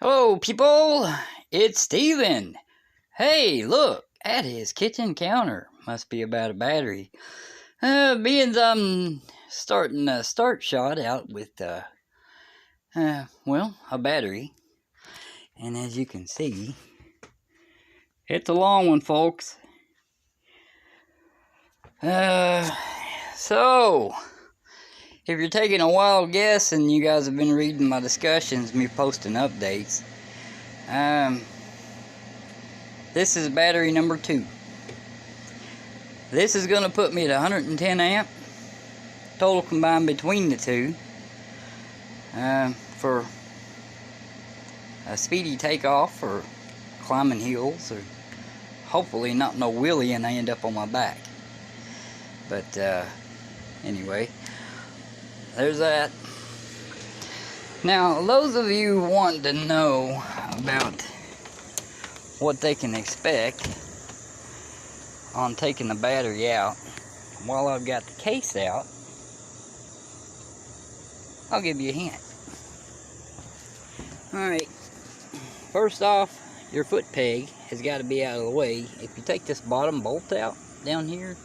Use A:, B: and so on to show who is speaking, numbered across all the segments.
A: Hello, people. It's Steven. Hey, look at his kitchen counter. Must be about a battery. Being I'm starting a start shot out with, well, a battery. And as you can see, it's a long one, folks. So, if you're taking a wild guess and you guys have been reading my discussions, me posting updates, this is battery number 2. This is going to put me at 110 amp total combined between the two for a speedy takeoff or climbing hills, or hopefully not no wheelie and I end up on my back. But anyway, there's that. Now, those of you wanting to know about what they can expect on taking the battery out while I've got the case out, I'll give you a hint. Alright, first off, your foot peg has got to be out of the way. If you take this bottom bolt out down here,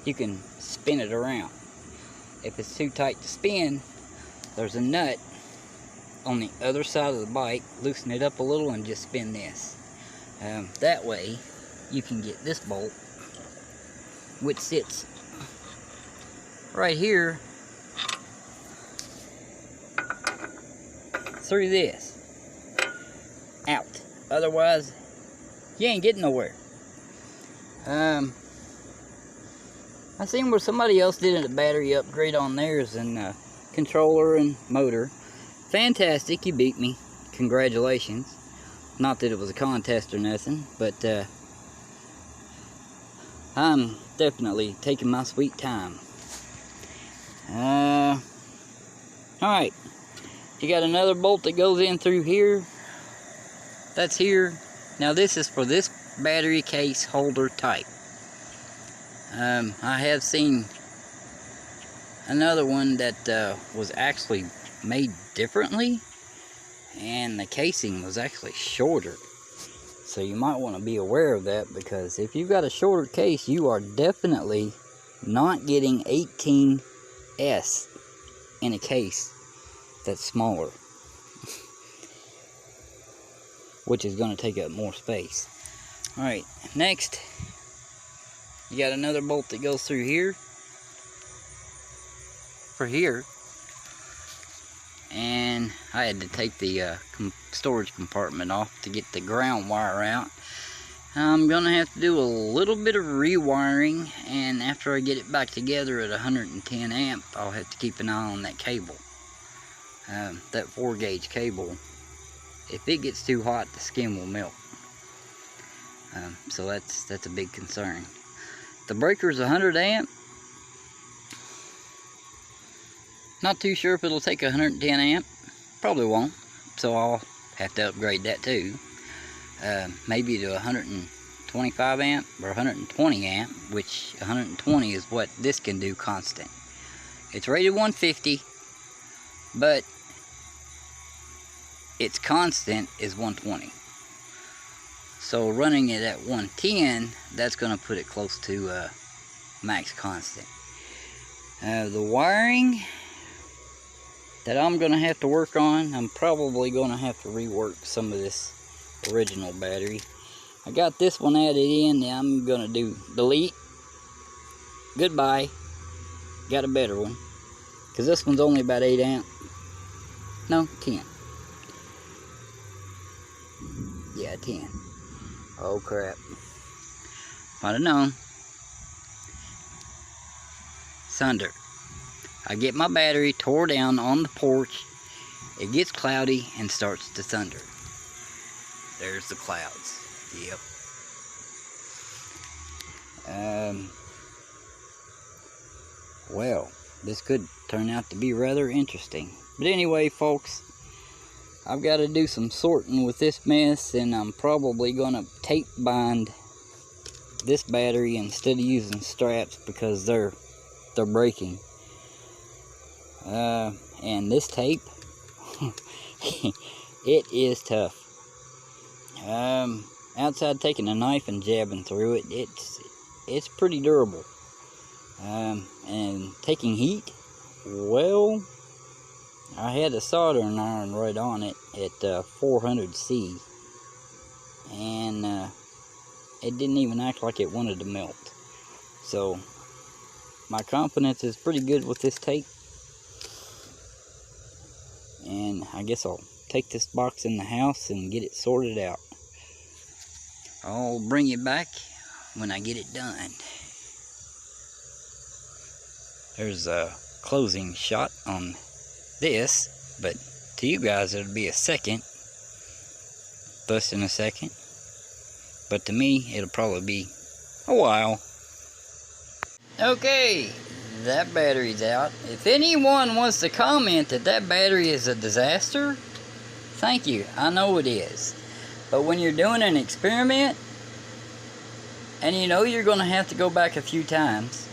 A: you can spin it around. If it's too tight to spin, there's a nut on the other side of the bike. Loosen it up a little and just spin this. That way you can get this bolt, which sits right here, through this out. Otherwise you ain't getting nowhere. I seen where somebody else did a battery upgrade on theirs, and controller and motor. Fantastic, you beat me. Congratulations. Not that it was a contest or nothing, but I'm definitely taking my sweet time. Alright, you got another bolt that goes in through here. That's here. Now this is for this battery case holder type. I have seen another one that was actually made differently, and the casing was actually shorter. So you might want to be aware of that, because if you've got a shorter case, you are definitely not getting 18S in a case that's smaller, which is going to take up more space. Alright, next, you got another bolt that goes through here, for here, and I had to take the storage compartment off to get the ground wire out. I'm gonna have to do a little bit of rewiring, and after I get it back together at 110 amp, I'll have to keep an eye on that cable. That 4-gauge cable, if it gets too hot, the skin will melt. So that's a big concern. The breaker's 100 amp. Not too sure if it'll take 110 amp. Probably won't. So I'll have to upgrade that too. Maybe to 125 amp or 120 amp, which 120 is what this can do constant. It's rated 150, but its constant is 120. So running it at 110, that's going to put it close to max constant. The wiring that I'm going to have to work on, I'm probably going to have to rework some of this original battery. I got this one added in, and I'm going to do delete, goodbye, got a better one, because this one's only about 8 amp, no, 10. Yeah, 10. Oh crap. I don't know. Thunder. I get my battery tore down on the porch. It gets cloudy and starts to thunder. There's the clouds. Yep. Well, this could turn out to be rather interesting. But anyway, folks, I've got to do some sorting with this mess, and I'm probably going to tape bind this battery instead of using straps, because they're breaking. And this tape, it is tough. Outside taking a knife and jabbing through it, it's pretty durable. And taking heat, well, I had a soldering iron right on it at 400 C, and it didn't even act like it wanted to melt. So my confidence is pretty good with this tape, and I guess I'll take this box in the house and get it sorted out. I'll bring you back when I get it done. There's a closing shot on this, but to you guys it'll be a second, less than a second, but to me it'll probably be a while. Okay, that battery's out. If anyone wants to comment that that battery is a disaster, thank you, I know it is. But when you're doing an experiment, and you know you're going to have to go back a few times,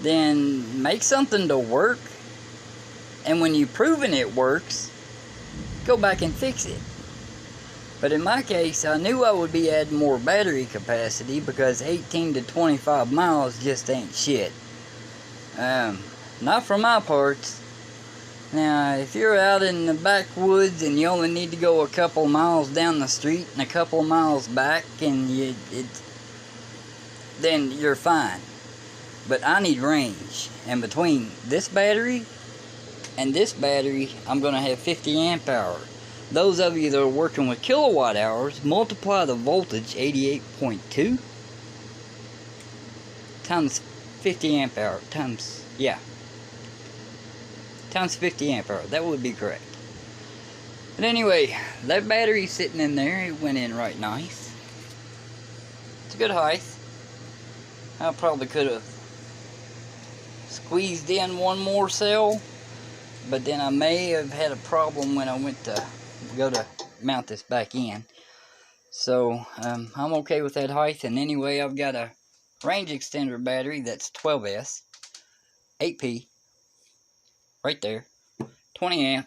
A: then make something to work, and when you've proven it works, go back and fix it. But in my case, I knew I would be adding more battery capacity because 18 to 25 miles just ain't shit. Not for my parts. Now, if you're out in the backwoods and you only need to go a couple miles down the street and a couple miles back, and then you're fine. But I need range, and between this battery and this battery, I'm going to have 50 amp hour. Those of you that are working with kilowatt hours, multiply the voltage, 88.2, times 50 amp hour, times 50 amp hour. That would be correct. But anyway, that battery's sitting in there. It went in right nice. It's a good height. I probably could have squeezed in one more cell, but then I may have had a problem when I went to go to mount this back in. So I'm okay with that height. And anyway, I've got a range extender battery that's 12S 8P right there, 20 amp,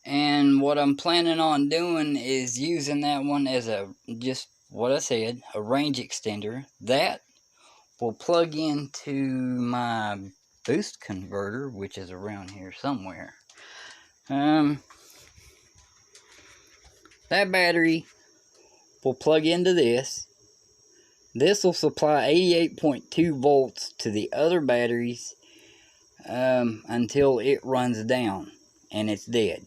A: and what I'm planning on doing is using that one as just what I said, a range extender that will plug into my boost converter, which is around here somewhere. That battery will plug into this. This will supply 88.2 volts to the other batteries until it runs down and it's dead.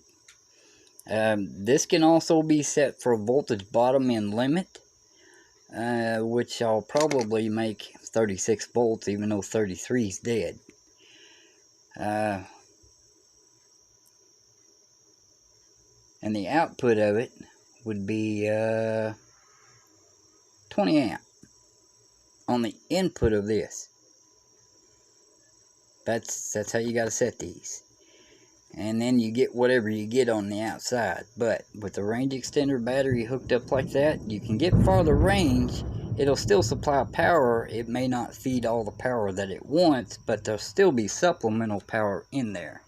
A: This can also be set for voltage bottom end limit, which I'll probably make 36 volts even though 33 is dead. And the output of it would be 20 amp on the input of this. That's how you got to set these. And then you get whatever you get on the outside. But with the range extender battery hooked up like that, you can get farther range. It'll still supply power. It may not feed all the power that it wants, but there'll still be supplemental power in there.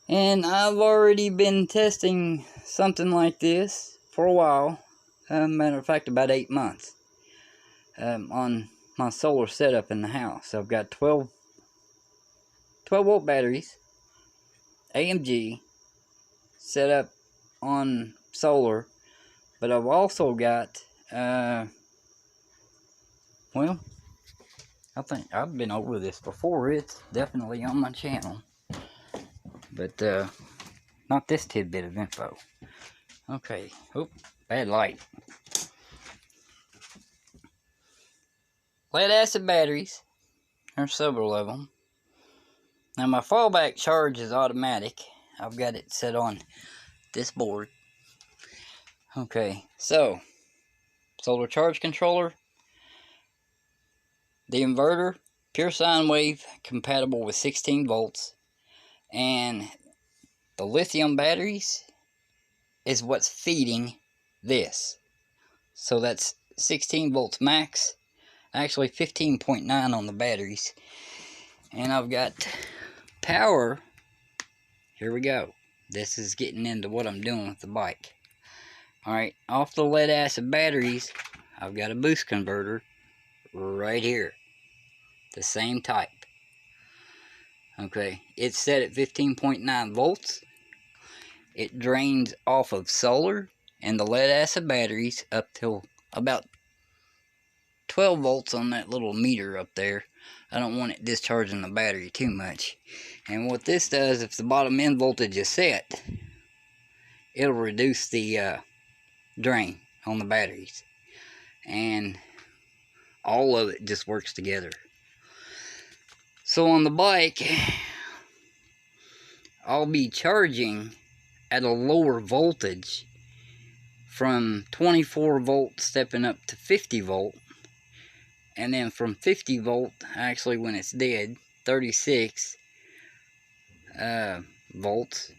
A: And I've already been testing something like this for a while. Matter of fact, about 8 months. On my solar setup in the house. I've got 12 volt batteries, AMG, set up on solar, but I've also got, well, I think I've been over this before. It's definitely on my channel, but not this tidbit of info. Okay, oop, bad light. Lead acid batteries, there's several of them. Now my fallback charge is automatic. I've got it set on this board. Okay, so solar charge controller, the inverter, pure sine wave, compatible with 16 volts, and the lithium batteries is what's feeding this. So that's 16 volts max, actually 15.9 on the batteries. And I've got power. Here we go. This is getting into what I'm doing with the bike. Alright, off the lead acid batteries, I've got a boost converter right here. The same type. Okay, it's set at 15.9 volts. It drains off of solar and the lead acid batteries up till about 12 volts on that little meter up there. I don't want it discharging the battery too much. And what this does, if the bottom end voltage is set, it'll reduce the drain on the batteries. And all of it just works together. So on the bike, I'll be charging at a lower voltage from 24 volts stepping up to 50 volt, and then from 50 volt, actually when it's dead, 36 volts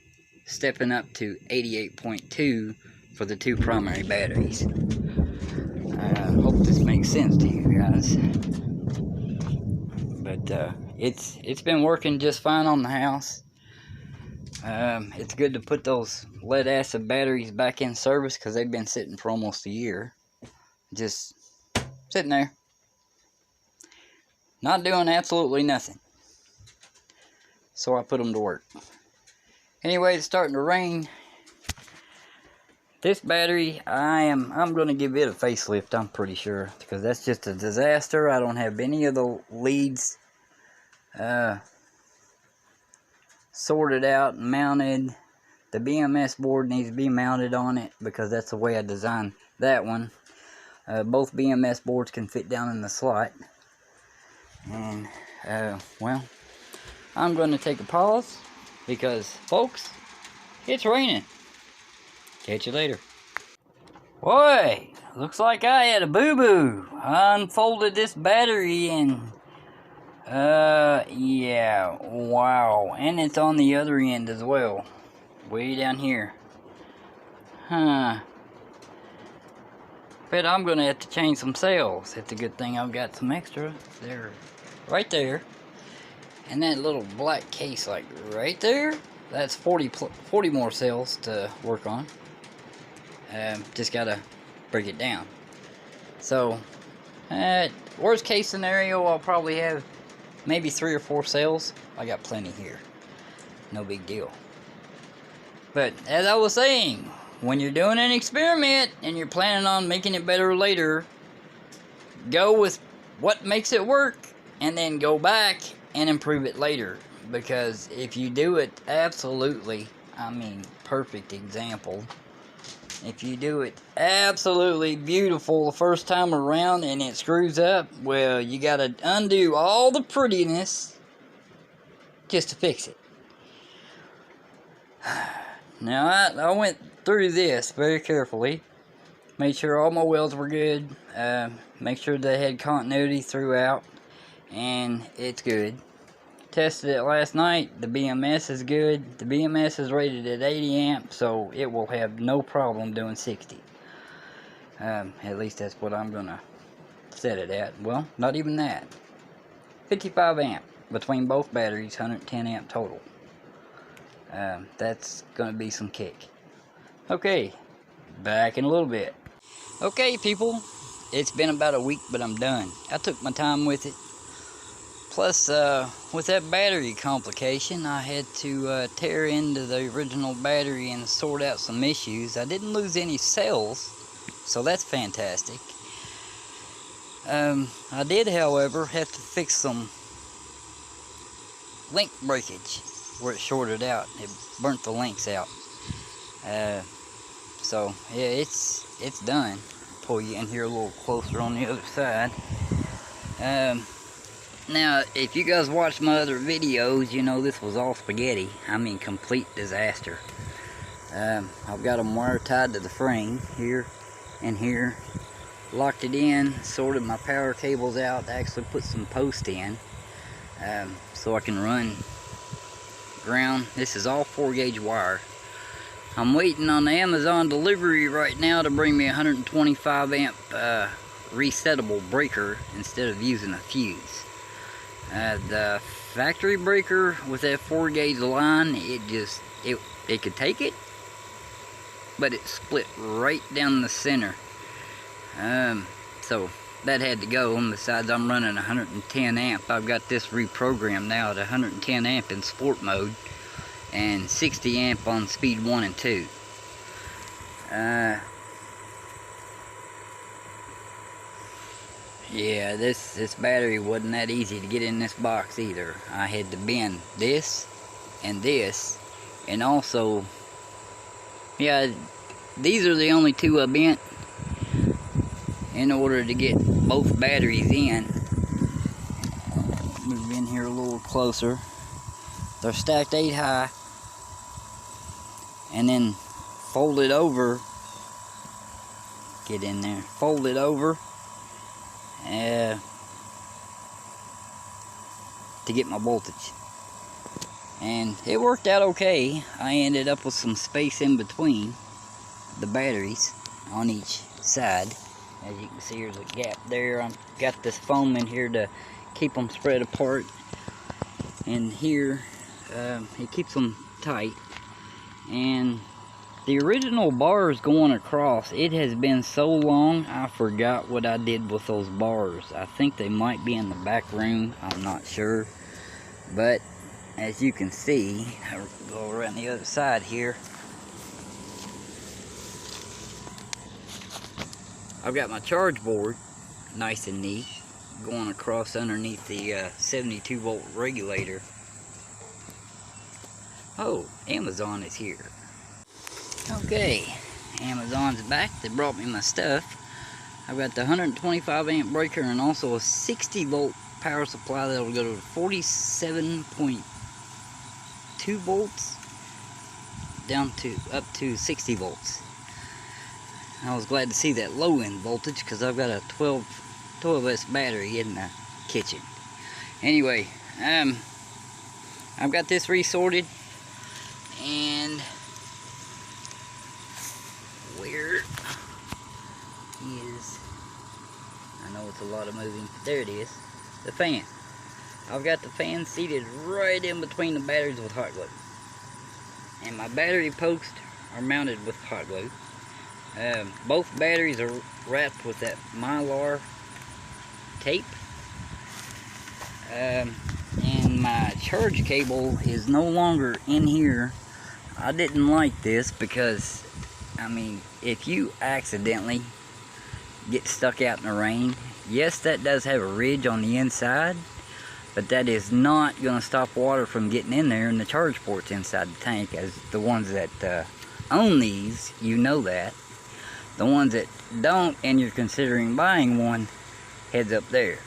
A: stepping up to 88.2 for the two primary batteries. I hope this makes sense to you guys. But it's been working just fine on the house. It's good to put those lead acid batteries back in service because they've been sitting for almost a year. Just sitting there. Not doing absolutely nothing. So I put them to work. Anyway, it's starting to rain. This battery, I'm going to give it a facelift, I'm pretty sure. Because that's just a disaster. I don't have any of the leads sorted out and mounted. The BMS board needs to be mounted on it because that's the way I designed that one. Both BMS boards can fit down in the slot. And, well, I'm going to take a pause because, folks, it's raining. Catch you later. Boy, looks like I had a boo-boo. I unfolded this battery and, yeah, wow. And it's on the other end as well. Way down here. Huh. Bet I'm gonna have to change some cells. It's a good thing I've got some extra. They're right there. And that little black case, like right there, that's 40 more cells to work on. Just gotta break it down. So, worst case scenario, I'll probably have maybe 3 or 4 cells. I got plenty here. No big deal. But as I was saying, when you're doing an experiment and you're planning on making it better later, go with what makes it work and then go back and improve it later. Because if you do it absolutely, I mean, perfect example. If you do it absolutely beautiful the first time around and it screws up, well, you gotta undo all the prettiness just to fix it. Now, I went through this very carefully. Made sure all my welds were good. Make sure they had continuity throughout. And it's good. Tested it last night. The BMS is good. The BMS is rated at 80 amps, so it will have no problem doing 60. At least that's what I'm going to set it at. Well, not even that. 55 amp between both batteries, 110 amp total. That's going to be some kick. Okay, back in a little bit. Okay, people, it's been about a week, but I'm done. I took my time with it. Plus, with that battery complication, I had to tear into the original battery and sort out some issues. I didn't lose any cells, so that's fantastic. I did, however, have to fix some link breakage where it shorted out. It burnt the links out. So yeah, it's done. I'll pull you in here a little closer on the other side. Now, if you guys watched my other videos, you know this was all spaghetti. I mean, complete disaster. I've got them wire tied to the frame here and here. Locked it in, sorted my power cables out, actually put some posts in so I can run ground. This is all 4-gauge wire. I'm waiting on the Amazon delivery right now to bring me a 125 amp resettable breaker instead of using a fuse. The factory breaker with that 4-gauge line, it could take it, but it split right down the center. So that had to go. And besides, I'm running 110 amp. I've got this reprogrammed now at 110 amp in sport mode and 60 amp on speed 1 and 2. Yeah, this battery wasn't that easy to get in this box either. I had to bend this, and also, yeah, these are the only two I bent in order to get both batteries in. Move in here a little closer. They're stacked 8 high, and then fold it over. Get in there. Fold it over to get my voltage. And it worked out okay. I ended up with some space in between the batteries on each side. As you can see, there's a gap there. I've got this foam in here to keep them spread apart. And here, it keeps them tight. And the original bars going across, it has been so long, I forgot what I did with those bars. I think they might be in the back room. I'm not sure. But as you can see, I'll go around the other side here. I've got my charge board, nice and neat, going across underneath the 72 volt regulator. Oh, Amazon is here. Okay, Amazon's back. They brought me my stuff. I've got the 125 amp breaker and also a 60 volt power supply that will go to 47.2 volts down to up to 60 volts. I was glad to see that low end voltage because I've got a 12S battery in the kitchen. Anyway, I've got this resorted, and where is, I know it's a lot of moving, there it is, the fan. I've got the fan seated right in between the batteries with hot glue, and my battery posts are mounted with hot glue. Both batteries are wrapped with that Mylar tape, and my charge cable is no longer in here. I didn't like this because, I mean, if you accidentally get stuck out in the rain, yes, that does have a ridge on the inside, but that is not going to stop water from getting in there, and the charge port's inside the tank. As the ones that own these, you know that. The ones that don't and you're considering buying one, heads up there.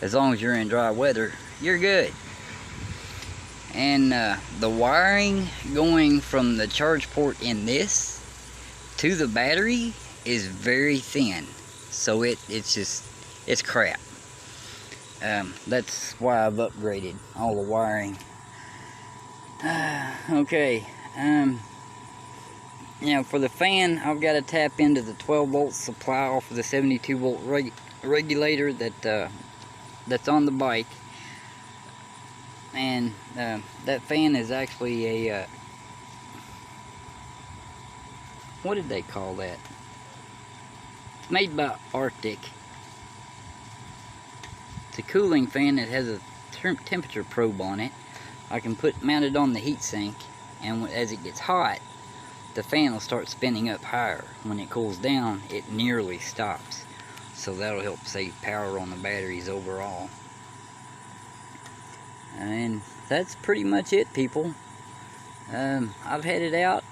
A: As long as you're in dry weather, you're good. And the wiring going from the charge port in this to the battery is very thin. So it's crap. That's why I've upgraded all the wiring. Okay. Now for the fan, I've got to tap into the 12 volt supply off of the 72 volt regulator that's on the bike. And that fan is actually a what did they call that? It's made by Arctic. It's a cooling fan that has a temperature probe on it. I can mount it on the heat sink, and as it gets hot, the fan will start spinning up higher. When it cools down, it nearly stops. So that'll help save power on the batteries overall. And that's pretty much it, people. I've headed out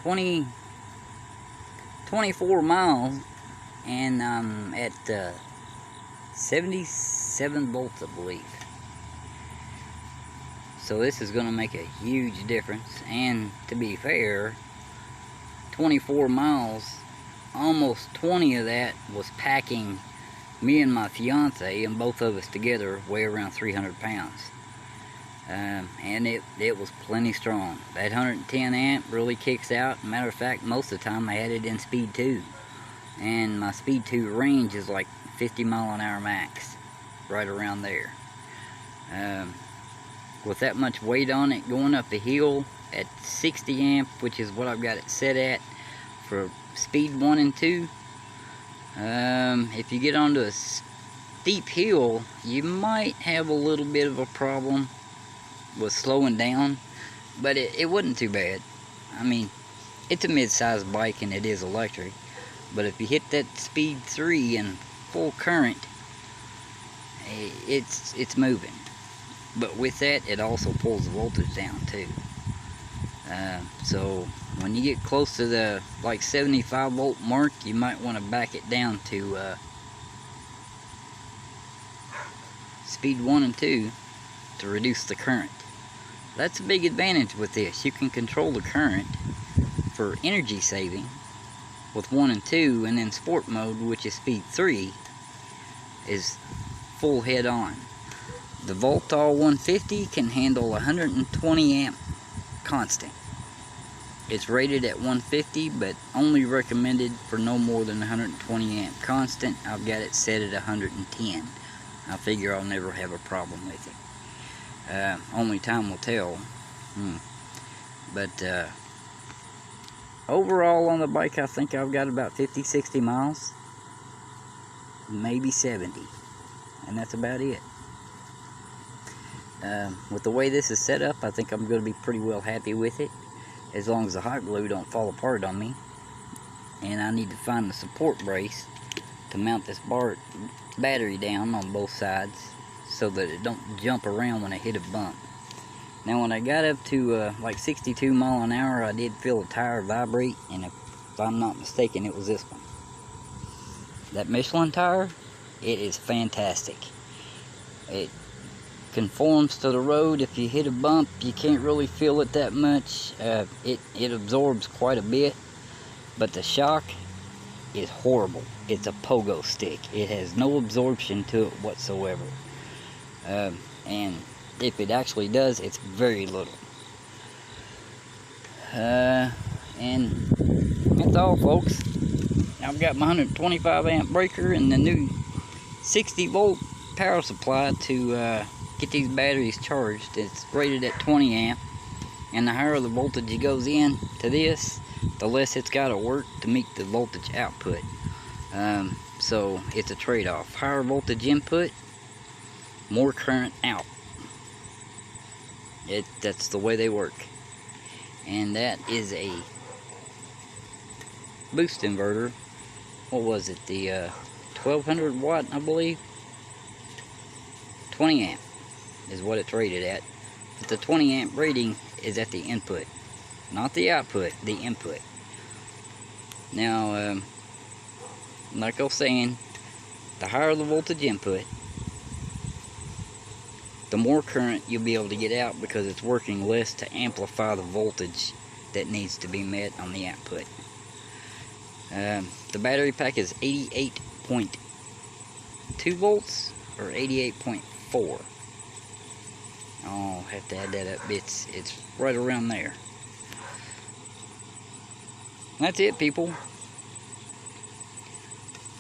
A: 24 miles, and I'm at 77 volts, I believe. So this is going to make a huge difference. And to be fair, 24 miles, almost 20 of that was packing me and my fiance, and both of us together weigh around 300 pounds. And it was plenty strong. That 110 amp really kicks out. Matter of fact, most of the time I had it in speed 2. And my speed 2 range is like 50 mile an hour max. Right around there. With that much weight on it going up a hill at 60 amp, which is what I've got it set at for speed 1 and 2. If you get onto a steep hill, you might have a little bit of a problem with slowing down, but it wasn't too bad. I mean, it's a mid-sized bike and it is electric, but if you hit that speed 3 and full current, it's moving. But with that, it also pulls the voltage down too. So when you get close to the like 75 volt mark, you might want to back it down to speed 1 and 2 to reduce the current. That's a big advantage with this. You can control the current for energy saving with 1 and 2, and then sport mode, which is speed 3, is full head on. The Voltol 150 can handle 120 amp constant. It's rated at 150, but only recommended for no more than 120 amp constant. I've got it set at 110. I figure I'll never have a problem with it. Only time will tell. But overall on the bike, I think I've got about 50-60 miles, maybe 70, and that's about it. With the way this is set up, I think I'm going to be pretty well happy with it, as long as the hot glue don't fall apart on me. And I need to find the support brace to mount this battery down on both sides, so that it don't jump around when I hit a bump. Now when I got up to like 62 mile an hour, I did feel a tire vibrate, and if I'm not mistaken, it was this one. That Michelin tire, it is fantastic. It conforms to the road. If you hit a bump, you can't really feel it that much. It absorbs quite a bit, but the shock is horrible. It's a pogo stick. It has no absorption to it whatsoever. And if it actually does, it's very little. And that's all, folks. I've got my 125 amp breaker and the new 60 volt power supply to get these batteries charged. It's rated at 20 amp, and the higher the voltage it goes in to this, the less it's got to work to meet the voltage output. So it's a trade-off. Higher voltage input, more current out. That's the way they work. And that is a boost inverter. What was it? The 1200 watt, I believe. 20 amp is what it's rated at. But the 20 amp rating is at the input, not the output, the input. Now, like I was saying, the higher the voltage input, the more current you'll be able to get out, because it's working less to amplify the voltage that needs to be met on the output. The battery pack is 88.2 volts or 88.4. I'll have to add that up. It's right around there. That's it, people.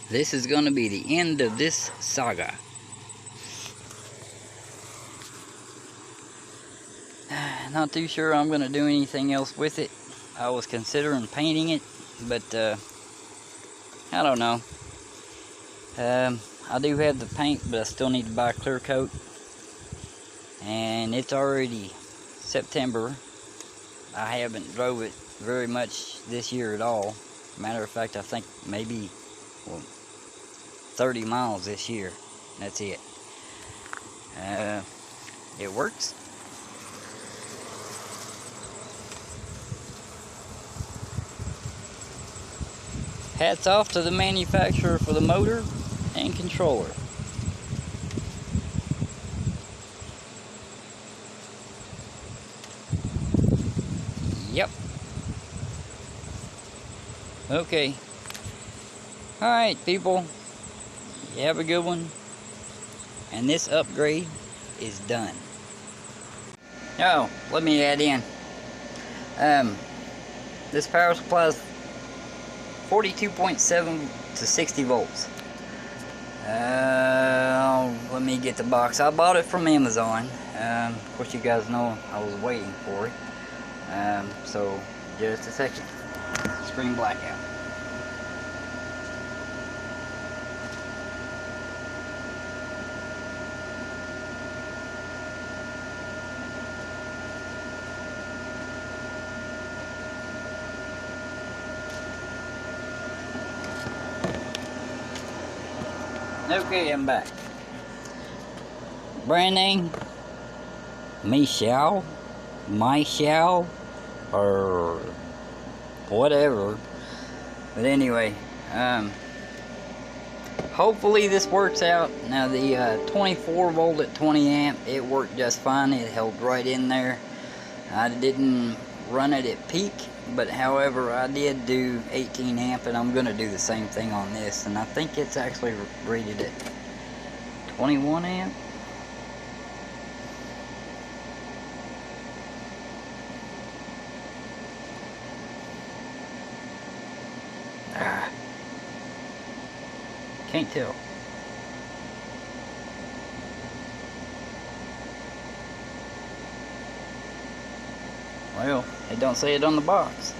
A: This is going to be the end of this saga. Not too sure I'm going to do anything else with it. I was considering painting it, but I don't know. I do have the paint, but I still need to buy a clear coat. And it's already September. I haven't drove it very much this year at all. Matter of fact, I think maybe 30 miles this year. That's it. It works. Hats off to the manufacturer for the motor and controller. Yep. Okay. Alright, people. You have a good one. And this upgrade is done. Oh, let me add in. This power supply is 42.7 to 60 volts. Let me get the box. I bought it from Amazon. Of course, you guys know I was waiting for it. So just a second. Screen blackout. Okay, I'm back. Brand name, Michelle, or whatever. But anyway, hopefully this works out. Now the 24 volt at 20 amp, it worked just fine. It held right in there. I didn't run it at peak, but however I did do 18 amp, and I'm going to do the same thing on this, and I think it's actually rated at 21 amp. Can't tell. Well, it don't say it on the box.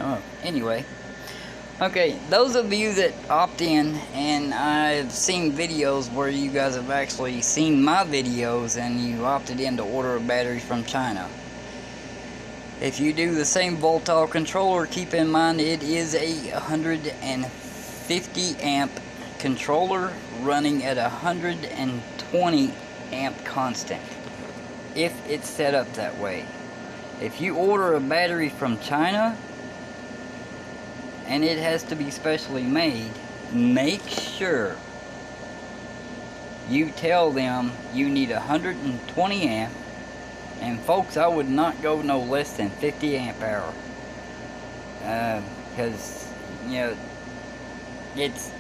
A: Oh, anyway. Okay, those of you that opt in, and I've seen videos where you guys have actually seen my videos and you opted in to order a battery from China. If you do the same Voltol controller, keep in mind it is a 150 amp controller running at 120 amp constant, if it's set up that way. If you order a battery from China, and it has to be specially made, make sure you tell them you need 120 amp, and folks, I would not go no less than 50 amp hour, because you know it's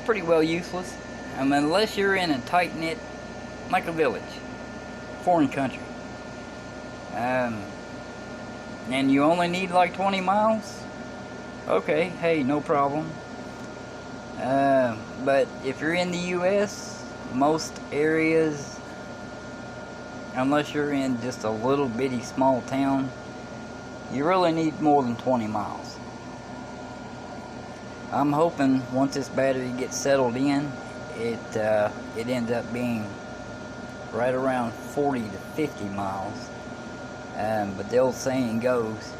A: pretty well useless. I mean, unless you're in a tight-knit, like a village, foreign country, and you only need like 20 miles. Okay, hey, no problem. But if you're in the U.S., most areas, unless you're in just a little bitty small town, you really need more than 20 miles. I'm hoping once this battery gets settled in, it ends up being right around 40 to 50 miles. But the old saying goes,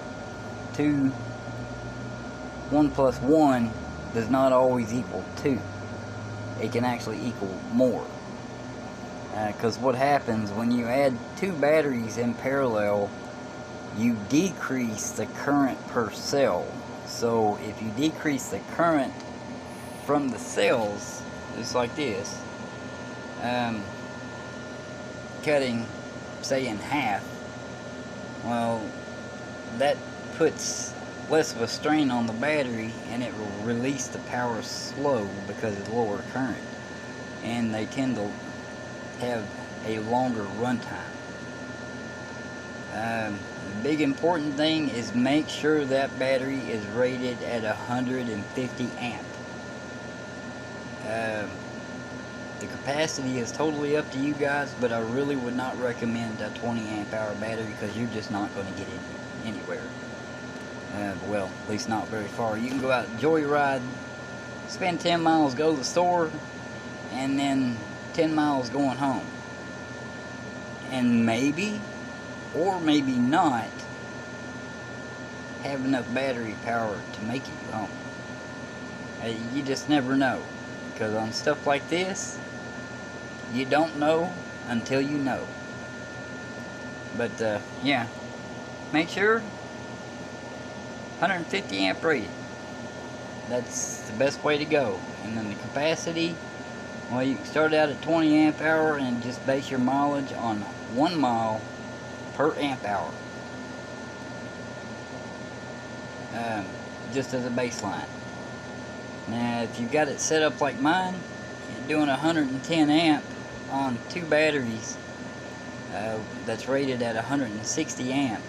A: 1 plus 1 does not always equal 2. It can actually equal more. Because what happens when you add 2 batteries in parallel, you decrease the current per cell. So if you decrease the current from the cells, just like this, cutting, say, in half, well, that puts less of a strain on the battery, and it will release the power slow because it's lower current, and they tend to have a longer runtime. The big important thing is make sure that battery is rated at 150 amp. The capacity is totally up to you guys, but I really would not recommend a 20 amp hour battery because you're just not going to get it anywhere. Well, at least not very far. You can go out and joyride, spend 10 miles, go to the store, and then 10 miles going home. And maybe, or maybe not, have enough battery power to make it home. You just never know. Because on stuff like this, you don't know until you know. But, yeah. Make sure 150 amp rated. That's the best way to go. And then the capacity, well, you can start out at 20 amp hour and just base your mileage on 1 mile per amp hour. Just as a baseline. Now, if you've got it set up like mine, you're doing 110 amp on 2 batteries that's rated at 160 amp.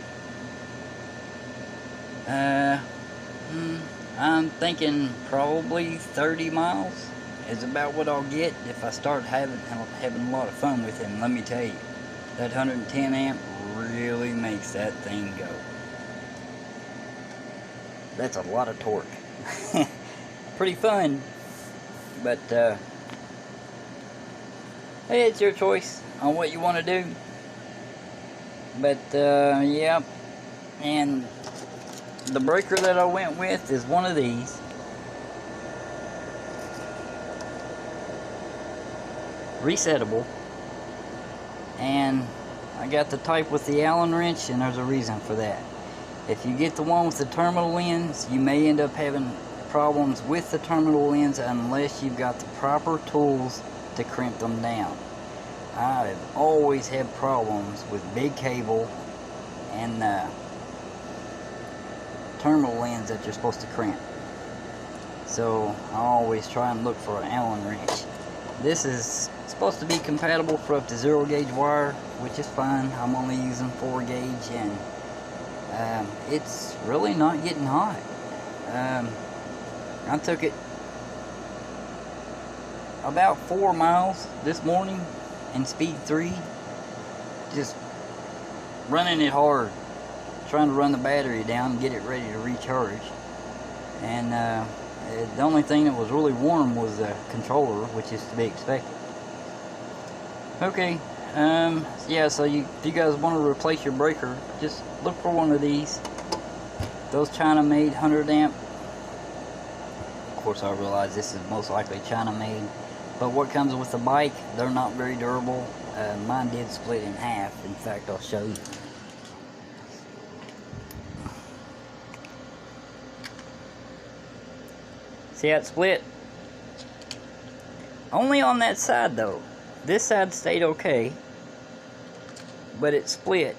A: I'm thinking probably 30 miles is about what I'll get if I start having a lot of fun with him. Let me tell you, that 110 amp really makes that thing go. That's a lot of torque. Pretty fun, but hey, it's your choice on what you want to do. But yeah, and the breaker that I went with is one of these. Resettable. And I got the type with the Allen wrench, and there's a reason for that. If you get the one with the terminal ends, you may end up having problems with the terminal ends unless you've got the proper tools to crimp them down. I've always had problems with big cable and terminal ends that you're supposed to crimp. So I always try and look for an Allen wrench. This is supposed to be compatible for up to 0 gauge wire, which is fine. I'm only using 4 gauge, and it's really not getting hot. I took it about 4 miles this morning in speed 3, just running it hard, trying to run the battery down and get it ready to recharge. And the only thing that was really warm was the controller, which is to be expected. Okay, yeah, so if you guys want to replace your breaker, just look for one of these. Those China made 100 amp. Of course, I realize this is most likely China made, but what comes with the bike, they're not very durable. Mine did split in half. In fact, I'll show you. See how it split? Only on that side though. This side stayed okay, but it split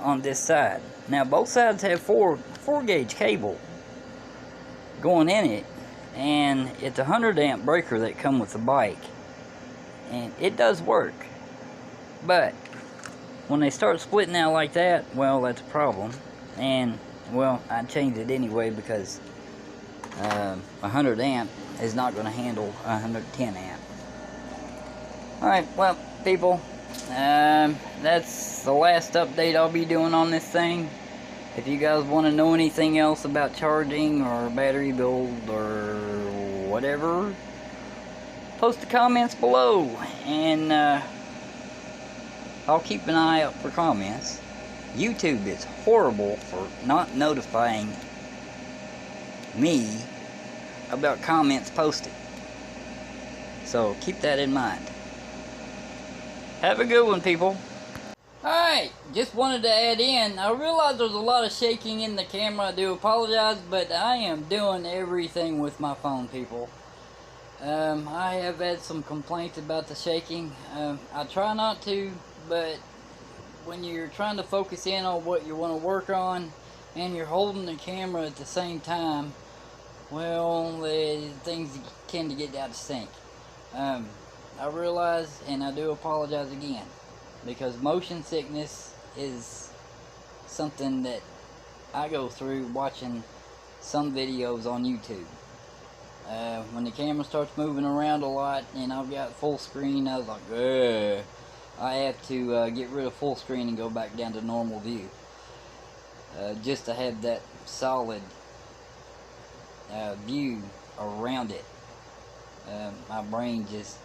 A: on this side. Now both sides have 4 gauge cable going in it, and it's a 100 amp breaker that come with the bike, and it does work. But when they start splitting out like that, well, that's a problem. And well, I changed it anyway because 100 amp is not going to handle 110 amp. Alright, well, people, that's the last update I'll be doing on this thing. If you guys want to know anything else about charging or battery build or whatever, post the comments below, and I'll keep an eye out for comments. YouTube is horrible for not notifying me about comments posted, so keep that in mind. Have a good one, people. Alright, just wanted to add in, I realize there's a lot of shaking in the camera. I do apologize, but I am doing everything with my phone, people. I have had some complaints about the shaking. I try not to, but when you're trying to focus in on what you want to work on and you're holding the camera at the same time, well, things tend to get out of sync. I realize, and I do apologize again, because motion sickness is something that I go through watching some videos on YouTube. When the camera starts moving around a lot and I've got full screen, I was like, ugh. I have to get rid of full screen and go back down to normal view, just to have that solid view around it. My brain just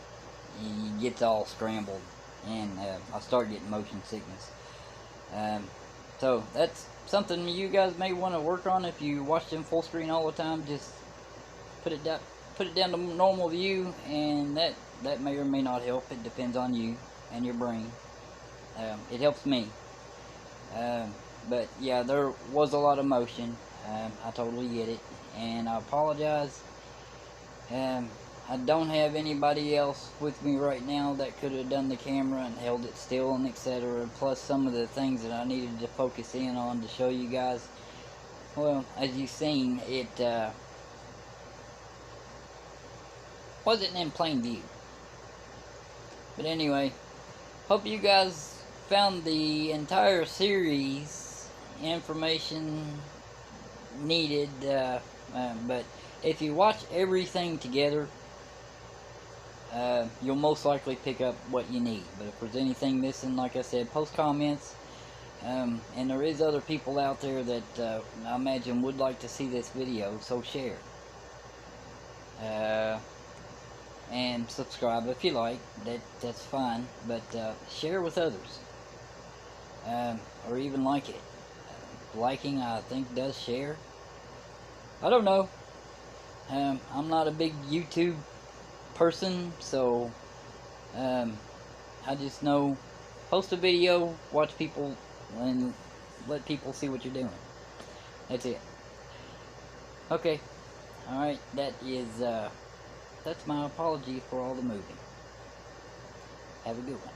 A: gets all scrambled, and I start getting motion sickness. So that's something you guys may want to work on. If you watch them full screen all the time, just put it down to normal view, and that may or may not help. It depends on you and your brain. It helps me. But yeah, there was a lot of motion. I totally get it, and I apologize. I don't have anybody else with me right now that could have done the camera and held it still and etc. Plus some of the things that I needed to focus in on to show you guys. Well, as you've seen, it wasn't in plain view. But anyway, hope you guys found the entire series information needed. But if you watch everything together, you'll most likely pick up what you need. But if there's anything missing, like I said, post comments. And there is other people out there that I imagine would like to see this video, so share. And subscribe if you like. That's fine, but share with others, or even like it. Liking, I think, does share. I don't know. I'm not a big YouTube person, so I just know post a video, watch people, and let people see what you're doing. That's it. Okay. Alright, that's my apology for all the moving. Have a good one.